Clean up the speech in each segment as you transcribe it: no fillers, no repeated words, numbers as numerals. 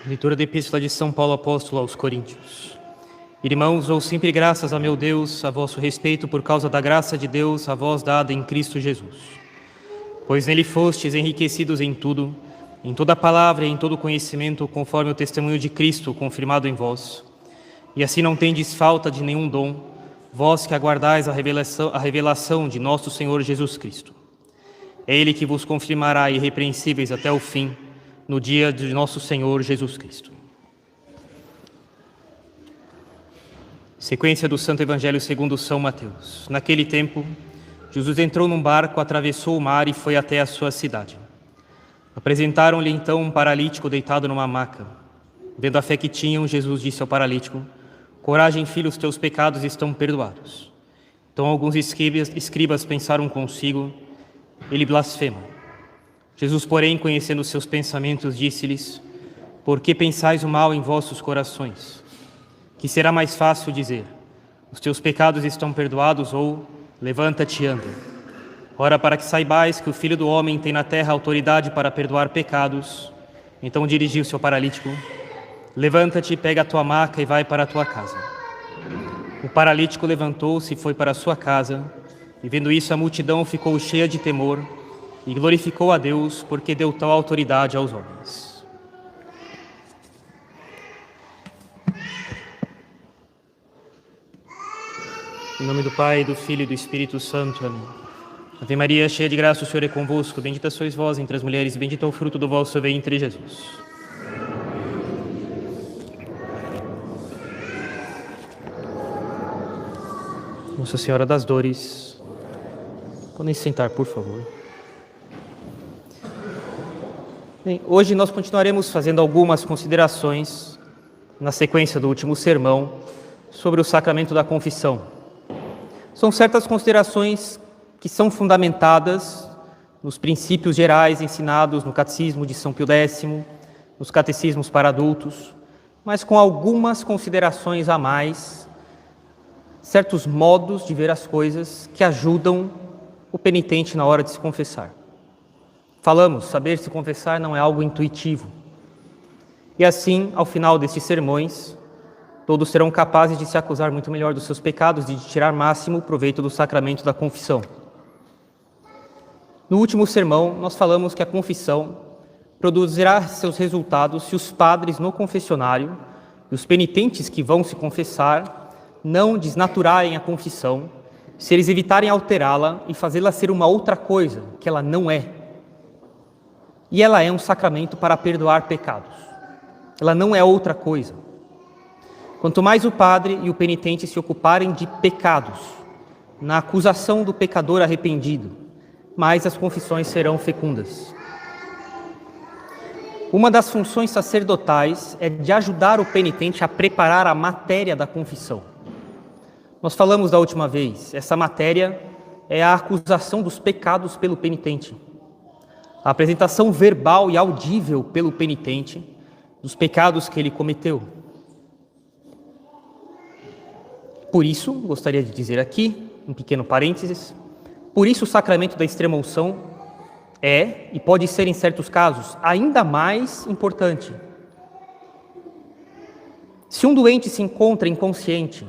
Leitura da Epístola de São Paulo Apóstolo aos Coríntios. Irmãos, dou sempre graças a meu Deus, a vosso respeito, por causa da graça de Deus, a vós dada em Cristo Jesus. Pois nele fostes enriquecidos em tudo, em toda palavra e em todo conhecimento, conforme o testemunho de Cristo confirmado em vós. E assim não tendes falta de nenhum dom, vós que aguardais a revelação de nosso Senhor Jesus Cristo. É Ele que vos confirmará irrepreensíveis até o fim, no dia de nosso Senhor Jesus Cristo. Sequência do Santo Evangelho segundo São Mateus. Naquele tempo, Jesus entrou num barco, atravessou o mar e foi até a sua cidade. Apresentaram-lhe então um paralítico deitado numa maca. Vendo a fé que tinham, Jesus disse ao paralítico: coragem, filho, os teus pecados estão perdoados. Então alguns escribas pensaram consigo: ele blasfema. Jesus, porém, conhecendo seus pensamentos, disse-lhes: por que pensais o mal em vossos corações? Que será mais fácil dizer: os teus pecados estão perdoados, ou levanta-te e anda? Ora, para que saibais que o Filho do Homem tem na terra autoridade para perdoar pecados. Então dirigiu-se ao paralítico: levanta-te, pega a tua maca e vai para a tua casa. O paralítico levantou-se e foi para a sua casa, e vendo isso a multidão ficou cheia de temor e glorificou a Deus, porque deu tal autoridade aos homens. Em nome do Pai, do Filho e do Espírito Santo. Amém. Ave Maria, cheia de graça, o Senhor é convosco. Bendita sois vós entre as mulheres, e bendito é o fruto do vosso ventre, Jesus. Nossa Senhora das Dores. Podem sentar, por favor. Bem, hoje nós continuaremos fazendo algumas considerações na sequência do último sermão sobre o sacramento da confissão. São certas considerações que são fundamentadas nos princípios gerais ensinados no Catecismo de São Pio X, nos catecismos para adultos, mas com algumas considerações a mais, certos modos de ver as coisas que ajudam o penitente na hora de se confessar. Falamos, saber se confessar não é algo intuitivo. E assim, ao final destes sermões, todos serão capazes de se acusar muito melhor dos seus pecados e de tirar máximo proveito do sacramento da confissão. No último sermão, nós falamos que a confissão produzirá seus resultados se os padres no confessionário e os penitentes que vão se confessar não desnaturarem a confissão, se eles evitarem alterá-la e fazê-la ser uma outra coisa que ela não é. E ela é um sacramento para perdoar pecados. Ela não é outra coisa. Quanto mais o padre e o penitente se ocuparem de pecados, na acusação do pecador arrependido, mais as confissões serão fecundas. Uma das funções sacerdotais é de ajudar o penitente a preparar a matéria da confissão. Nós falamos da última vez, essa matéria é a acusação dos pecados pelo penitente. A apresentação verbal e audível pelo penitente dos pecados que ele cometeu. Por isso, gostaria de dizer aqui, um pequeno parênteses, por isso o sacramento da extrema-unção é, e pode ser em certos casos, ainda mais importante. Se um doente se encontra inconsciente,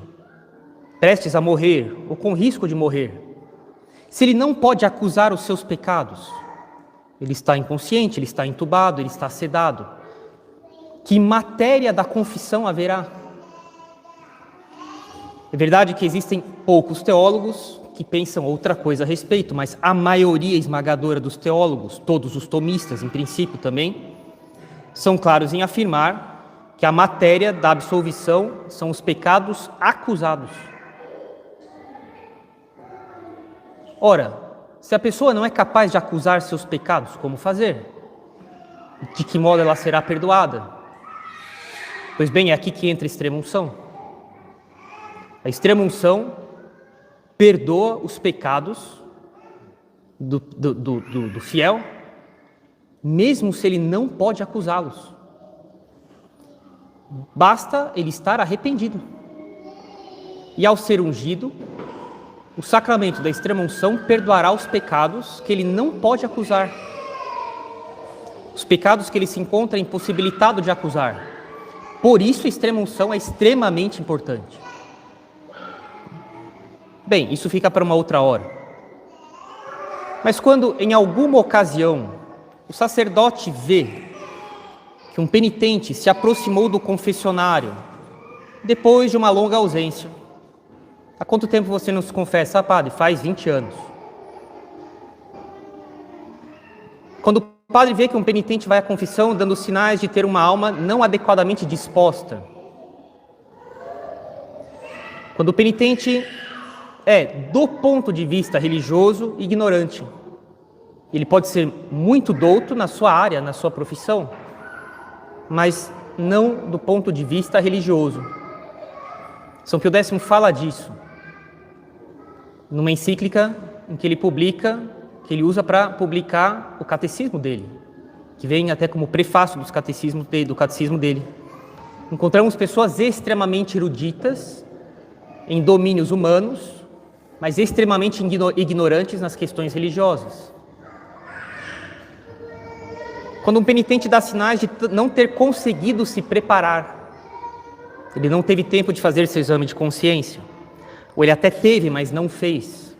prestes a morrer ou com risco de morrer, se ele não pode acusar os seus pecados, ele está inconsciente, ele está entubado, ele está sedado, que matéria da confissão haverá? É verdade que existem poucos teólogos que pensam outra coisa a respeito, mas a maioria esmagadora dos teólogos, todos os tomistas em princípio também, são claros em afirmar que a matéria da absolvição são os pecados acusados. Ora, se a pessoa não é capaz de acusar seus pecados, como fazer? De que modo ela será perdoada? Pois bem, é aqui que entra a extrema-unção. A extrema-unção perdoa os pecados do fiel, mesmo se ele não pode acusá-los. Basta ele estar arrependido. E ao ser ungido, o sacramento da extrema-unção perdoará os pecados que ele não pode acusar. os pecados que ele se encontra impossibilitado de acusar. Por isso, a extrema-unção é extremamente importante. Bem, isso fica para uma outra hora. Mas quando, em alguma ocasião, o sacerdote vê que um penitente se aproximou do confessionário depois de uma longa ausência. Há quanto tempo você não se confessa? Ah, padre, faz 20 anos. Quando o padre vê que um penitente vai à confissão dando sinais de ter uma alma não adequadamente disposta. Quando o penitente é, do ponto de vista religioso, ignorante. Ele pode ser muito douto na sua área, na sua profissão, mas não do ponto de vista religioso. São Pio X fala disso numa encíclica em que ele publica, que ele usa para publicar o catecismo dele, que vem até como prefácio do catecismo dele. Encontramos pessoas extremamente eruditas em domínios humanos, mas extremamente ignorantes nas questões religiosas. Quando um penitente dá sinais de não ter conseguido se preparar, ele não teve tempo de fazer seu exame de consciência, ou ele até teve, mas não fez.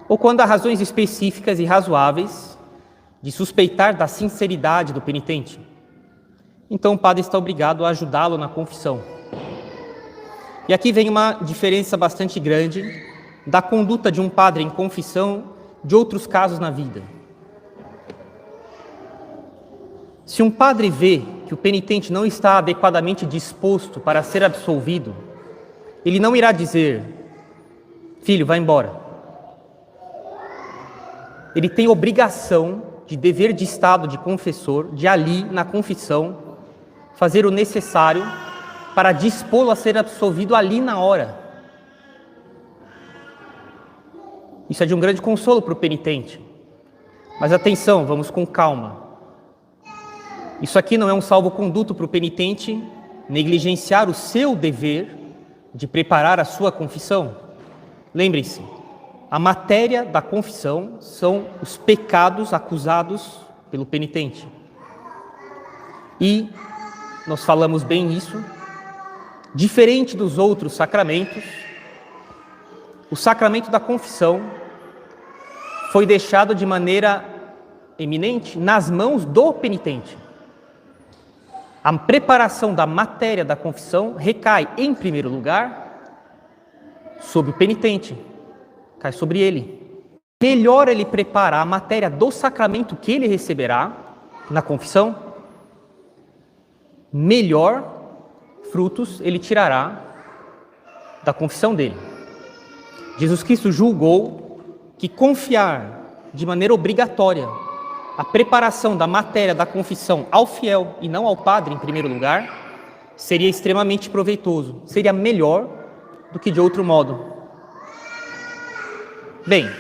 Ou quando há razões específicas e razoáveis de suspeitar da sinceridade do penitente, então o padre está obrigado a ajudá-lo na confissão. E aqui vem uma diferença bastante grande da conduta de um padre em confissão de outros casos na vida. Se um padre vê que o penitente não está adequadamente disposto para ser absolvido, ele não irá dizer: filho, vai embora. Ele tem obrigação de dever de estado de confessor, de ali, na confissão, fazer o necessário para dispô-lo a ser absolvido ali na hora. Isso é de um grande consolo para o penitente. Mas atenção, vamos com calma. Isso aqui não é um salvo-conduto para o penitente negligenciar o seu dever de preparar a sua confissão. Lembrem-se, a matéria da confissão são os pecados acusados pelo penitente. E nós falamos bem isso. Diferente dos outros sacramentos, o sacramento da confissão foi deixado de maneira eminente nas mãos do penitente. A preparação da matéria da confissão recai, em primeiro lugar, sobre o penitente, cai sobre ele. Melhor ele preparar a matéria do sacramento que ele receberá na confissão, melhor frutos ele tirará da confissão dele. Jesus Cristo julgou que confiar de maneira obrigatória a preparação da matéria da confissão ao fiel e não ao padre em primeiro lugar seria extremamente proveitoso, seria melhor do que de outro modo. Bem,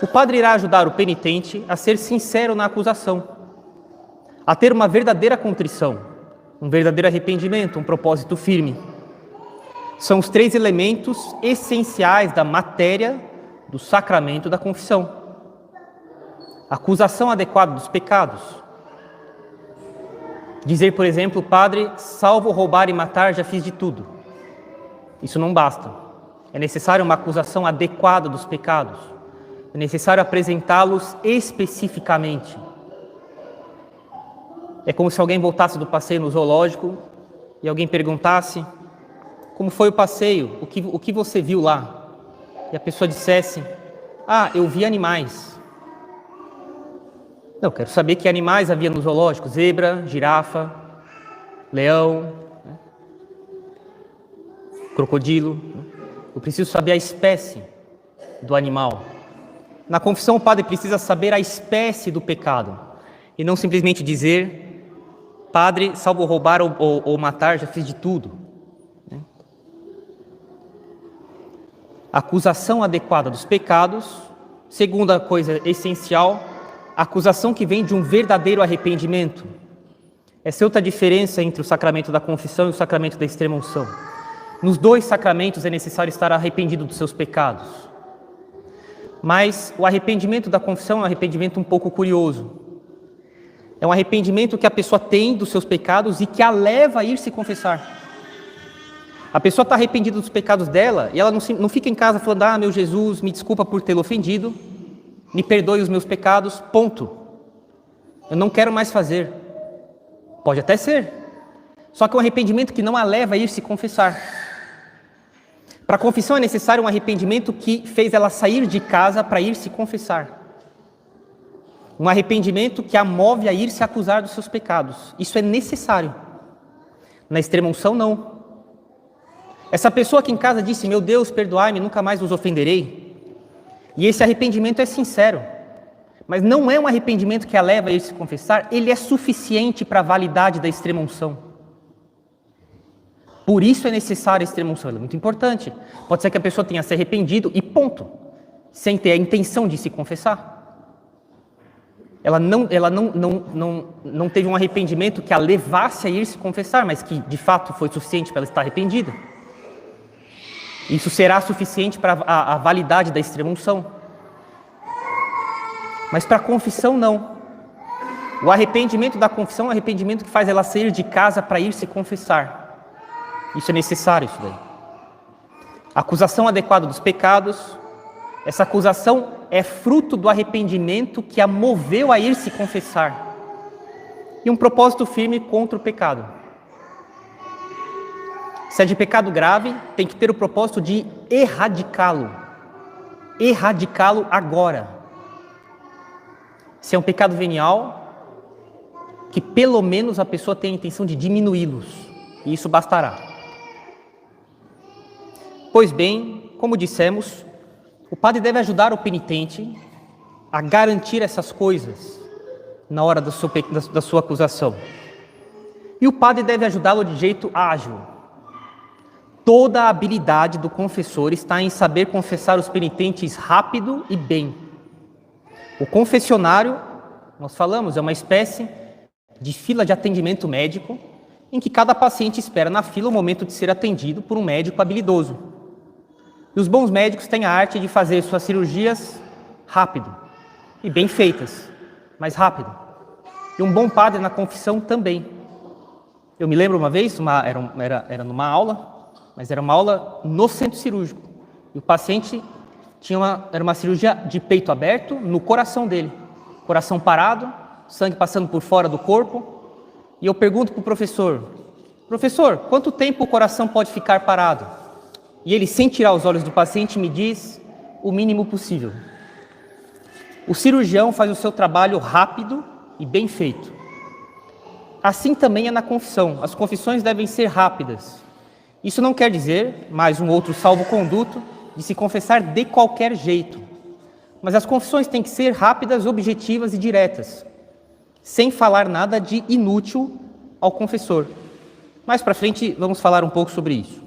o padre irá ajudar o penitente a ser sincero na acusação, a ter uma verdadeira contrição, um verdadeiro arrependimento, um propósito firme. São os 3 elementos essenciais da matéria do sacramento da confissão. Acusação adequada dos pecados. Dizer, por exemplo, padre, salvo roubar e matar, já fiz de tudo. Isso não basta. É necessário uma acusação adequada dos pecados. É necessário apresentá-los especificamente. É como se alguém voltasse do passeio no zoológico e alguém perguntasse: como foi o passeio? O que você viu lá? E a pessoa dissesse: ah, eu vi animais. Não, eu quero saber que animais havia no zoológico: zebra, girafa, leão, crocodilo. Eu preciso saber a espécie do animal. Na confissão, o padre precisa saber a espécie do pecado e não simplesmente dizer: padre, salvo roubar ou matar, já fiz de tudo. Acusação adequada dos pecados. Segunda coisa essencial, acusação que vem de um verdadeiro arrependimento. Essa é outra diferença entre o sacramento da confissão e o sacramento da extrema-unção. Nos 2 sacramentos é necessário estar arrependido dos seus pecados. Mas o arrependimento da confissão é um arrependimento um pouco curioso. É um arrependimento que a pessoa tem dos seus pecados e que a leva a ir se confessar. A pessoa está arrependida dos pecados dela e ela não fica em casa falando: ah, meu Jesus, me desculpa por tê-lo ofendido, me perdoe os meus pecados, ponto. Eu não quero mais fazer. Pode até ser. Só que é um arrependimento que não a leva a ir se confessar. Para a confissão é necessário um arrependimento que fez ela sair de casa para ir se confessar. Um arrependimento que a move a ir se acusar dos seus pecados. Isso é necessário. Na extrema-unção, não. Essa pessoa que em casa disse: meu Deus, perdoai-me, nunca mais vos ofenderei. E esse arrependimento é sincero. Mas não é um arrependimento que a leva a ir se confessar, ele é suficiente para a validade da extrema-unção. Por isso é necessária a extrema-unção, ela é muito importante. Pode ser que a pessoa tenha se arrependido e ponto, sem ter a intenção de se confessar. Ela não teve um arrependimento que a levasse a ir se confessar, mas que de fato foi suficiente para ela estar arrependida. Isso será suficiente para a validade da extrema-unção. Mas para a confissão, não. O arrependimento da confissão é um arrependimento que faz ela sair de casa para ir se confessar. Isso é necessário, isso daí. A acusação adequada dos pecados, essa acusação é fruto do arrependimento que a moveu a ir se confessar. E um propósito firme contra o pecado. Se é de pecado grave, tem que ter o propósito de erradicá-lo. Erradicá-lo agora. Se é um pecado venial, que pelo menos a pessoa tenha a intenção de diminuí-los. E isso bastará. Pois bem, como dissemos, o padre deve ajudar o penitente a garantir essas coisas na hora da sua acusação. E o padre deve ajudá-lo de jeito ágil. Toda a habilidade do confessor está em saber confessar os penitentes rápido e bem. O confessionário, nós falamos, é uma espécie de fila de atendimento médico em que cada paciente espera na fila o momento de ser atendido por um médico habilidoso. E os bons médicos têm a arte de fazer suas cirurgias rápido e bem feitas, mas rápido. E um bom padre na confissão também. Eu me lembro uma vez, era numa aula, mas era uma aula no centro cirúrgico. E o paciente era uma cirurgia de peito aberto no coração dele. Coração parado, sangue passando por fora do corpo. E eu pergunto para o professor: professor, quanto tempo o coração pode ficar parado? E ele, sem tirar os olhos do paciente, me diz: o mínimo possível. O cirurgião faz o seu trabalho rápido e bem feito. Assim também é na confissão. As confissões devem ser rápidas. Isso não quer dizer, mais um outro salvo-conduto, de se confessar de qualquer jeito. Mas as confissões têm que ser rápidas, objetivas e diretas, sem falar nada de inútil ao confessor. Mais para frente vamos falar um pouco sobre isso.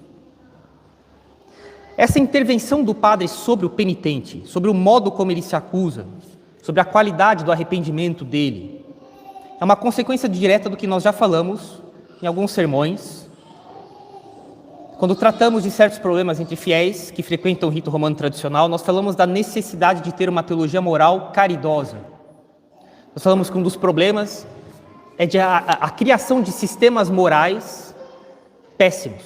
Essa intervenção do padre sobre o penitente, sobre o modo como ele se acusa, sobre a qualidade do arrependimento dele, é uma consequência direta do que nós já falamos em alguns sermões, quando tratamos de certos problemas entre fiéis que frequentam o rito romano tradicional. Nós falamos da necessidade de ter uma teologia moral caridosa. Nós falamos que um dos problemas é a criação de sistemas morais péssimos,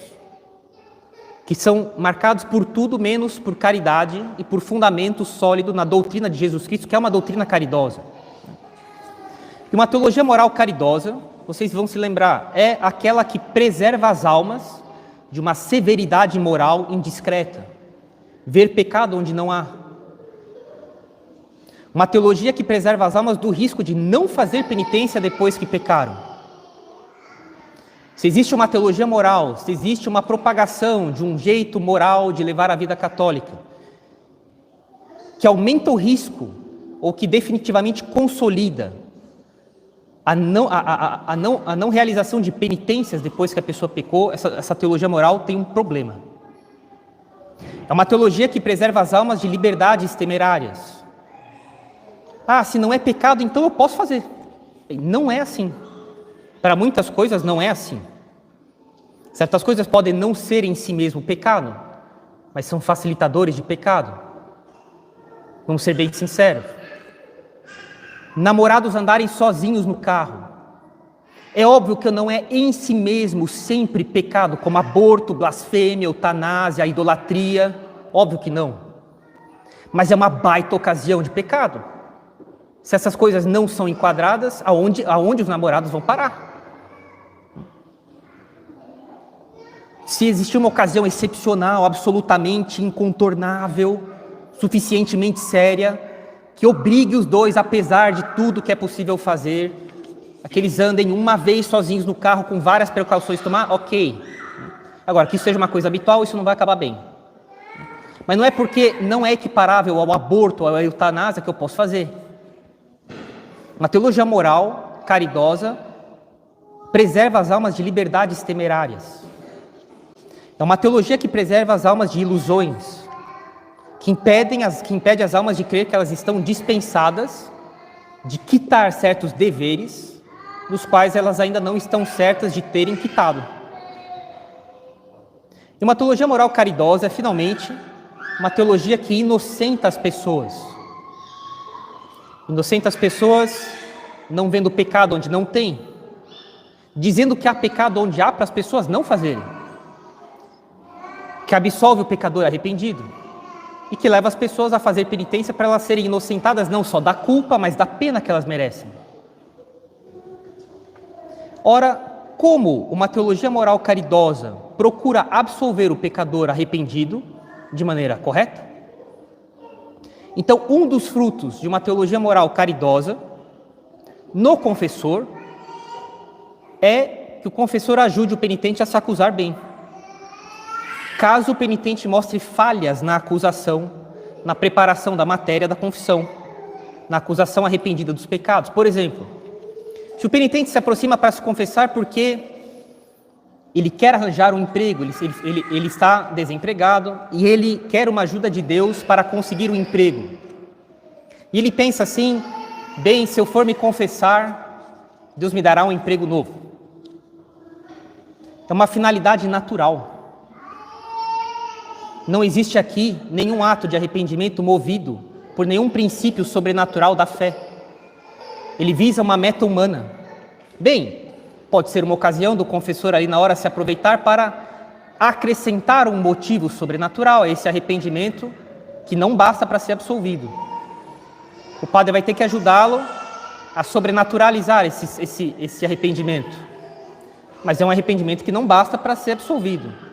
que são marcados por tudo menos por caridade e por fundamento sólido na doutrina de Jesus Cristo, que é uma doutrina caridosa. E uma teologia moral caridosa, vocês vão se lembrar, é aquela que preserva as almas de uma severidade moral indiscreta, ver pecado onde não há. Uma teologia que preserva as almas do risco de não fazer penitência depois que pecaram. Se existe uma teologia moral, se existe uma propagação de um jeito moral de levar a vida católica, que aumenta o risco, ou que definitivamente consolida a não realização de penitências depois que a pessoa pecou, essa teologia moral tem um problema. É uma teologia que preserva as almas de liberdades temerárias. Ah, se não é pecado, então eu posso fazer. Não é assim. Para muitas coisas não é assim. Certas coisas podem não ser em si mesmo pecado, mas são facilitadores de pecado. Vamos ser bem sinceros. Namorados andarem sozinhos no carro. É óbvio que não é em si mesmo sempre pecado, como aborto, blasfêmia, eutanásia, idolatria. Óbvio que não. Mas é uma baita ocasião de pecado. Se essas coisas não são enquadradas, aonde os namorados vão parar? Se existir uma ocasião excepcional, absolutamente incontornável, suficientemente séria, que obrigue os dois, apesar de tudo que é possível fazer, a que eles andem uma vez sozinhos no carro com várias precauções tomar, ok. Agora, que isso seja uma coisa habitual, isso não vai acabar bem. Mas não é porque não é equiparável ao aborto, à eutanásia que eu posso fazer. Uma teologia moral, caridosa, preserva as almas de liberdades temerárias. É uma teologia que preserva as almas de ilusões, que impede as almas de crer que elas estão dispensadas de quitar certos deveres, dos quais elas ainda não estão certas de terem quitado. E uma teologia moral caridosa é, finalmente, uma teologia que inocenta as pessoas. Inocenta as pessoas não vendo pecado onde não tem, dizendo que há pecado onde há para as pessoas não fazerem, que absolve o pecador arrependido e que leva as pessoas a fazer penitência para elas serem inocentadas não só da culpa, mas da pena que elas merecem. Ora, como uma teologia moral caridosa procura absolver o pecador arrependido de maneira correta? Então, um dos frutos de uma teologia moral caridosa no confessor é que o confessor ajude o penitente a se acusar bem. Caso o penitente mostre falhas na acusação, na preparação da matéria da confissão, na acusação arrependida dos pecados. Por exemplo, se o penitente se aproxima para se confessar porque ele quer arranjar um emprego, ele está desempregado e ele quer uma ajuda de Deus para conseguir um emprego. E ele pensa assim: bem, se eu for me confessar, Deus me dará um emprego novo. É uma finalidade natural. Não existe aqui nenhum ato de arrependimento movido por nenhum princípio sobrenatural da fé. Ele visa uma meta humana. Bem, pode ser uma ocasião do confessor ali na hora se aproveitar para acrescentar um motivo sobrenatural a esse arrependimento que não basta para ser absolvido. O padre vai ter que ajudá-lo a sobrenaturalizar esse arrependimento. Mas é um arrependimento que não basta para ser absolvido.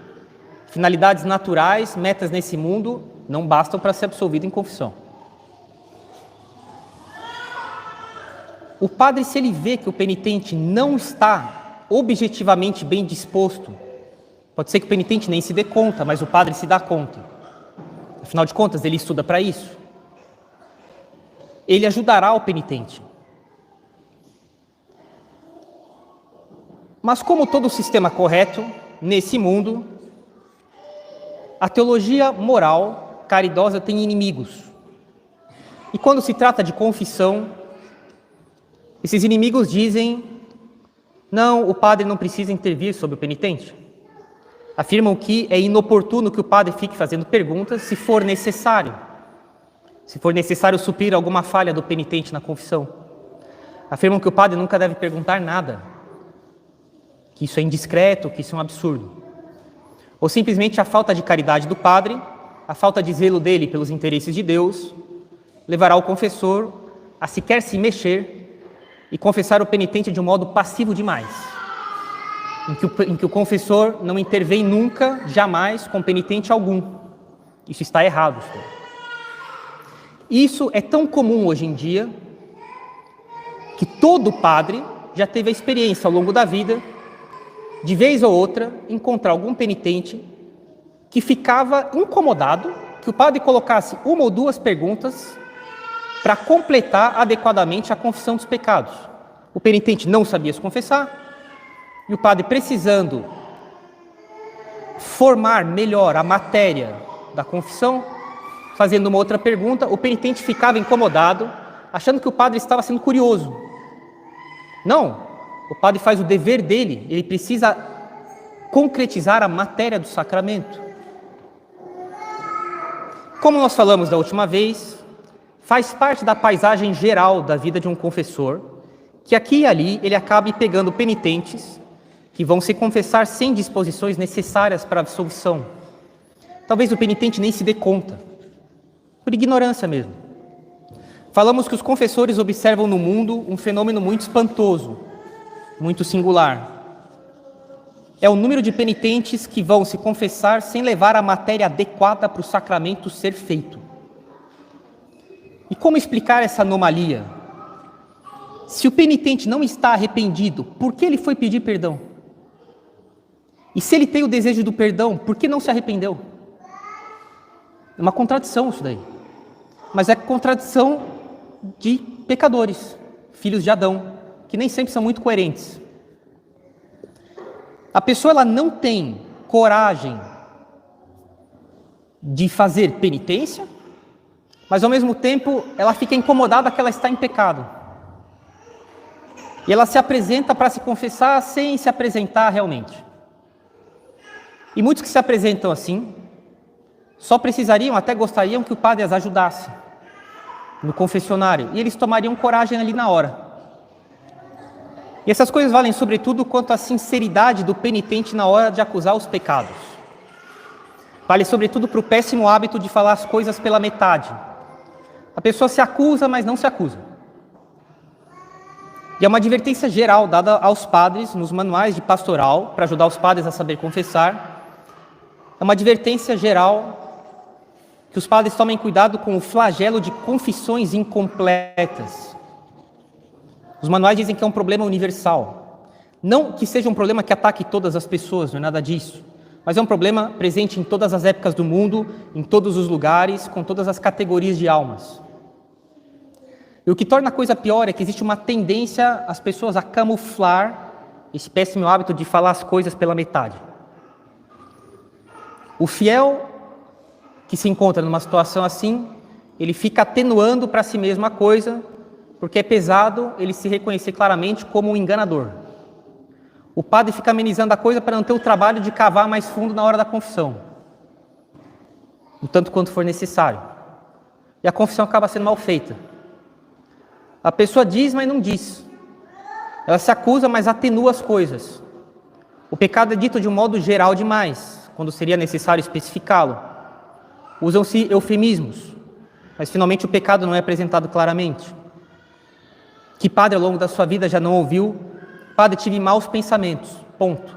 Finalidades naturais, metas nesse mundo, não bastam para ser absolvido em confissão. O padre, se ele vê que o penitente não está objetivamente bem disposto, pode ser que o penitente nem se dê conta, mas o padre se dá conta. Afinal de contas, ele estuda para isso. Ele ajudará o penitente. Mas como todo sistema correto, nesse mundo, a teologia moral caridosa tem inimigos. E quando se trata de confissão, esses inimigos dizem: não, o padre não precisa intervir sobre o penitente. Afirmam que é inoportuno que o padre fique fazendo perguntas se for necessário. Se for necessário suprir alguma falha do penitente na confissão. Afirmam que o padre nunca deve perguntar nada, que isso é indiscreto, que isso é um absurdo. Ou simplesmente a falta de caridade do padre, a falta de zelo dele pelos interesses de Deus, levará o confessor a sequer se mexer e confessar o penitente de um modo passivo demais, em que o confessor não intervém nunca, jamais, com penitente algum. Isso está errado. Isso é tão comum hoje em dia que todo padre já teve a experiência ao longo da vida, de vez ou outra, encontrar algum penitente que ficava incomodado que o padre colocasse uma ou duas perguntas para completar adequadamente a confissão dos pecados. O penitente não sabia se confessar e o padre, precisando formar melhor a matéria da confissão, fazendo uma outra pergunta, o penitente ficava incomodado, achando que o padre estava sendo curioso. Não, o padre faz o dever dele, ele precisa concretizar a matéria do sacramento. Como nós falamos da última vez, Faz parte da paisagem geral da vida de um confessor, que aqui e ali ele acabe pegando penitentes que vão se confessar sem disposições necessárias para a absolvição. Talvez o penitente nem se dê conta, por ignorância mesmo. Falamos que os confessores observam no mundo um fenômeno muito espantoso, muito singular. É o número de penitentes que vão se confessar sem levar a matéria adequada para o sacramento ser feito. E como explicar essa anomalia? Se o penitente não está arrependido, por que ele foi pedir perdão? E se ele tem o desejo do perdão, por que não se arrependeu? É uma contradição isso daí. Mas é contradição de pecadores, filhos de Adão, que nem sempre são muito coerentes. A pessoa ela não tem coragem de fazer penitência, mas ao mesmo tempo ela fica incomodada que ela está em pecado. E ela se apresenta para se confessar sem se apresentar realmente. E muitos que se apresentam assim, só precisariam, até gostariam que o padre as ajudasse no confessionário, e eles tomariam coragem ali na hora. E essas coisas valem sobretudo quanto à sinceridade do penitente na hora de acusar os pecados. Vale sobretudo para o péssimo hábito de falar as coisas pela metade. A pessoa se acusa, mas não se acusa. E é uma advertência geral dada aos padres nos manuais de pastoral, para ajudar os padres a saber confessar. É uma advertência geral que os padres tomem cuidado com o flagelo de confissões incompletas. Os manuais dizem que é um problema universal. Não que seja um problema que ataque todas as pessoas, não é nada disso. Mas é um problema presente em todas as épocas do mundo, em todos os lugares, com todas as categorias de almas. E o que torna a coisa pior é que existe uma tendência às pessoas a camuflar esse péssimo hábito de falar as coisas pela metade. O fiel que se encontra numa situação assim, ele fica atenuando para si mesmo a coisa, porque é pesado ele se reconhecer claramente como um enganador. O padre fica amenizando a coisa para não ter o trabalho de cavar mais fundo na hora da confissão, o tanto quanto for necessário. E a confissão acaba sendo mal feita. A pessoa diz, mas não diz. Ela se acusa, mas atenua as coisas. O pecado é dito de um modo geral demais, quando seria necessário especificá-lo. Usam-se eufemismos, mas finalmente o pecado não é apresentado claramente. Que padre ao longo da sua vida já não ouviu: padre, tive maus pensamentos, ponto.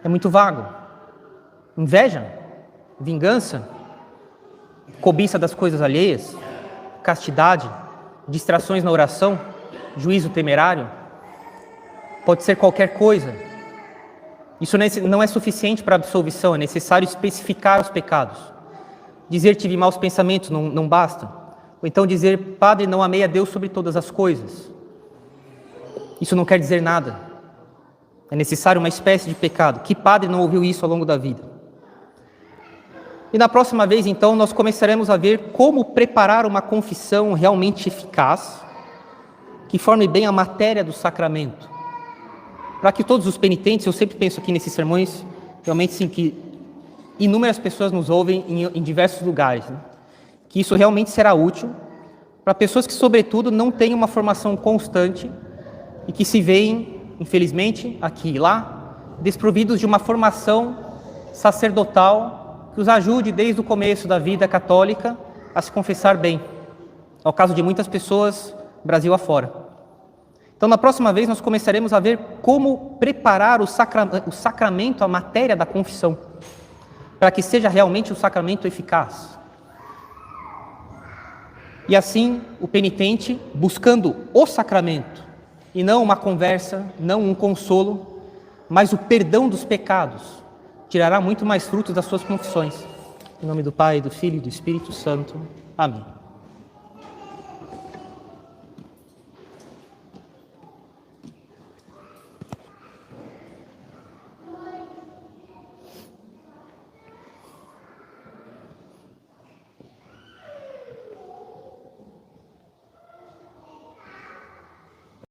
É muito vago. Inveja, vingança, cobiça das coisas alheias, castidade, distrações na oração, juízo temerário, pode ser qualquer coisa. Isso não é suficiente para a absolvição, é necessário especificar os pecados. Dizer tive maus pensamentos não basta. Ou então dizer, padre, não amei a Deus sobre todas as coisas. Isso não quer dizer nada. É necessário uma espécie de pecado. Que padre não ouviu isso ao longo da vida? E na próxima vez, então, nós começaremos a ver como preparar uma confissão realmente eficaz, que forme bem a matéria do sacramento. Para que todos os penitentes, eu sempre penso aqui nesses sermões, realmente sim, que inúmeras pessoas nos ouvem em diversos lugares, né? Que isso realmente será útil para pessoas que, sobretudo, não têm uma formação constante e que se veem, infelizmente, aqui e lá, desprovidos de uma formação sacerdotal que os ajude desde o começo da vida católica a se confessar bem. É o caso de muitas pessoas, Brasil afora. Então, na próxima vez, nós começaremos a ver como preparar o sacramento, a matéria da confissão, para que seja realmente um sacramento eficaz. E assim, o penitente, buscando o sacramento, e não uma conversa, não um consolo, mas o perdão dos pecados, tirará muito mais frutos das suas confissões. Em nome do Pai, do Filho e do Espírito Santo. Amém.